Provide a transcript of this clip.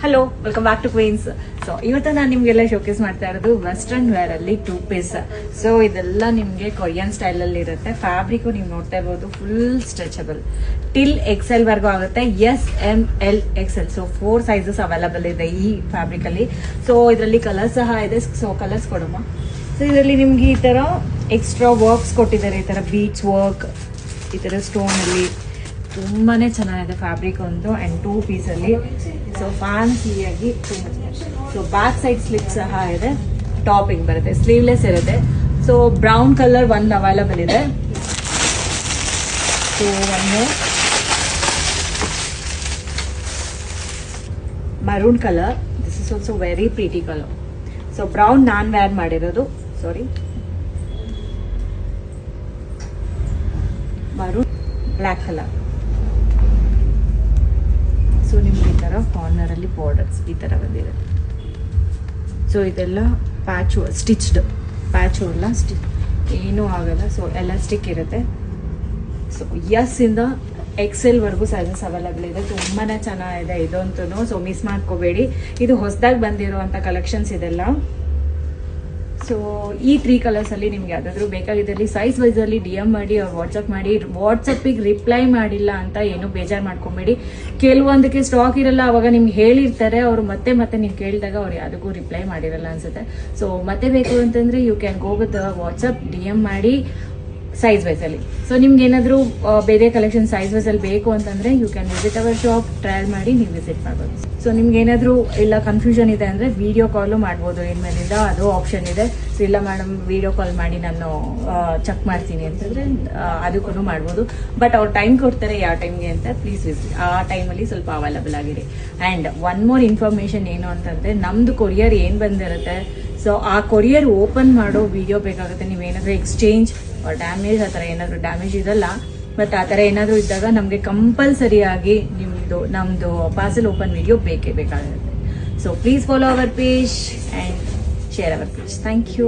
Hello, welcome back to queens. So ಇವತ್ತು ನಾನು ನಿಮ್ಗೆಲ್ಲ ಶೋಕೇಸ್ ಮಾಡ್ತಾ ಇರೋದು ವೆಸ್ಟರ್ನ್ ವೇರ್ ಅಲ್ಲಿ 2 ಪೀಸ್. ಸೊ ಇದೆಲ್ಲ ನಿಮ್ಗೆ ಕೊರಿಯನ್ ಸ್ಟೈಲ್ ಅಲ್ಲಿ ಇರುತ್ತೆ. ಫ್ಯಾಬ್ರಿಕ್ ನೀವು ನೋಡ್ತಾ ಇರಬಹುದು, ಫುಲ್ ಸ್ಟ್ರೆಚಬಲ್ ಟಿಲ್ XL ವರ್ಗೂ ಆಗುತ್ತೆ. SML XL, so 4 sizes available ಇದೆ ಈ ಫ್ಯಾಬ್ರಿಕ್ ಅಲ್ಲಿ. ಸೊ ಇದರಲ್ಲಿ ಕಲರ್ ಸಹ ಇದೆ. ಸೊ ಕಲರ್ಸ್ ಕೊಡೋಣ. ಸೊ ಇದರಲ್ಲಿ ನಿಮ್ಗೆ ಈ ತರ ಎಕ್ಸ್ಟ್ರಾ ವರ್ಕ್ಸ್ ಕೊಟ್ಟಿದ್ದಾರೆ. ಈ ತರ ಬೀಚ್ ವರ್ಕ್, ಈ ತರ ಸ್ಟೋನ್ ಅಲ್ಲಿ ತುಂಬಾನೇ ಚೆನ್ನಾಗಿದೆ ಫ್ಯಾಬ್ರಿಕ್ ಒಂದು. ಅಂಡ್ 2 ಪೀಸ್ ಅಲ್ಲಿ ಸೊ ಫ್ಯಾನ್ಸಿಯಾಗಿ ತುಂಬಾ ಚೆನ್ನಾಗಿದೆ. ಸೊ ಬ್ಯಾಕ್ ಸೈಡ್ ಸ್ಲಿಪ್ ಸಹ ಇದೆ. ಟಾಪಿಂಗ್ ಬರುತ್ತೆ, ಸ್ಲೀವ್ಲೆಸ್ ಇರುತ್ತೆ. ಸೊ ಬ್ರೌನ್ ಕಲರ್ ಒಂದು ಅವೈಲಬಲ್ ಇದೆ. ಸೊ ಒಂದು maroon colour, this is also very pretty colour. So brown ನಾನ್ ವೇರ್ ಮಾಡಿರೋದು, sorry maroon black colour. So ನಿಮ್ಗೆ ಈ ಥರ ಕಾರ್ನರ್ ಅಲ್ಲಿ ಬಾರ್ಡರ್ಸ್ ಈ ಥರ ಬಂದಿದೆ. ಸೊ ಇದೆಲ್ಲ ಪ್ಯಾಚು ಸ್ಟಿಚ್ಡ್, ಪ್ಯಾಚು ಎಲ್ಲ ಏನೂ ಆಗಲ್ಲ. ಸೊ ಎಲಾಸ್ಟಿಕ್ ಇರುತ್ತೆ. ಸೊ ಇಂದ XL ವರ್ಗೂ ಸೈಜಸ್ ಅವೈಲಬಲ್ ಇದೆ. ತುಂಬಾನೇ ಚೆನ್ನಾಗಿದೆ ಇದಂತೂ. ಸೊ ಮಿಸ್ ಮಾಡ್ಕೋಬೇಡಿ, ಇದು ಹೊಸದಾಗಿ ಬಂದಿರುವಂಥ ಕಲೆಕ್ಷನ್ಸ್ ಇದೆಲ್ಲ. ಸೊ ಈ 3 ಕಲರ್ಸ್ ಅಲ್ಲಿ ನಿಮ್ಗೆ ಯಾವ್ದಾದ್ರು ಬೇಕಾಗಿದ್ದಲ್ಲಿ ಸೈಜ್ ವೈಸ್ ಅಲ್ಲಿ DM ಮಾಡಿ ಅವ್ರು ವಾಟ್ಸಪ್ ಮಾಡಿ. ವಾಟ್ಸಪ್ಪಿಗೆ ರಿಪ್ಲೈ ಮಾಡಿಲ್ಲ ಅಂತ ಏನು ಬೇಜಾರು ಮಾಡ್ಕೊಬೇಡಿ. ಕೆಲವೊಂದಕ್ಕೆ ಸ್ಟಾಕ್ ಇರಲ್ಲ, ಅವಾಗ ನಿಮ್ಗೆ ಹೇಳಿರ್ತಾರೆ ಅವರು, ಮತ್ತೆ ನೀವು ಕೇಳಿದಾಗ ಅವ್ರು ಯಾವುದಕ್ಕೂ ರಿಪ್ಲೈ ಮಾಡಿರಲ್ಲ ಅನ್ಸುತ್ತೆ. ಸೊ ಮತ್ತೆ ಬೇಕು ಅಂತಂದ್ರೆ you can go with WhatsApp, DM ಮಾಡಿ ಸೈಜ್ ವೈಸ್ ಅಲ್ಲಿ. ಸೊ ನಿಮ್ಗೆ ಏನಾದರೂ ಬೇರೆ ಕಲೆಕ್ಷನ್ ಸೈಜ್ ವೈಸ್ ಅಲ್ಲಿ ಬೇಕು ಅಂತಂದ್ರೆ you can visit our shop, trial ಮಾಡಿ ನೀವು ವಿಸಿಟ್ ಮಾಡ್ಬೋದು. ಸೊ ನಿಮ್ಗೆ ಏನಾದರೂ ಇಲ್ಲ ಕನ್ಫ್ಯೂಷನ್ ಇದೆ ಅಂದ್ರೆ ವಿಡಿಯೋ ಕಾಲು ಮಾಡ್ಬೋದು. ಇನ್ಮೇಲಿಂದ ಅದು ಆಪ್ಷನ್ ಇದೆ. ಸೊ ಇಲ್ಲ ಮೇಡಮ್ ವಿಡಿಯೋ ಕಾಲ್ ಮಾಡಿ ನಾನು ಚೆಕ್ ಮಾಡ್ತೀನಿ ಅಂತಂದ್ರೆ ಅದಕ್ಕೂ ಮಾಡ್ಬೋದು. ಬಟ್ ಅವ್ರು ಟೈಮ್ ಕೊಡ್ತಾರೆ ಯಾವ ಟೈಮ್ಗೆ ಅಂತ, ಪ್ಲೀಸ್ ವಿಸಿಟ್ ಆ ಟೈಮಲ್ಲಿ ಸ್ವಲ್ಪ ಅವೈಲಬಲ್ ಆಗಿರಿ. ಆ್ಯಂಡ್ ಒನ್ ಮೋರ್ ಇನ್ಫಾರ್ಮೇಶನ್ ಏನು ಅಂತಂದ್ರೆ, ನಮ್ದು ಕೊರಿಯರ್ ಏನು ಬಂದಿರುತ್ತೆ, ಸೊ ಆ ಕೊರಿಯರ್ ಓಪನ್ ಮಾಡೋ ವಿಡಿಯೋ ಬೇಕಾಗುತ್ತೆ. ನೀವೇನಾದರೂ ಎಕ್ಸ್ಚೇಂಜ್ ಡ್ಯಾಮೇಜ್, ಆ ಥರ ಏನಾದರೂ ಡ್ಯಾಮೇಜ್ ಇರಲ್ಲ. ಬಟ್ ಆ ಥರ ಏನಾದರೂ ಇದ್ದಾಗ ನಮಗೆ ಕಂಪಲ್ಸರಿಯಾಗಿ ನಮ್ಮದು ಪಾರ್ಸಲ್ ಓಪನ್ ವಿಡಿಯೋ ಬೇಕಾಗುತ್ತೆ. So please follow our page and share our page. Thank you.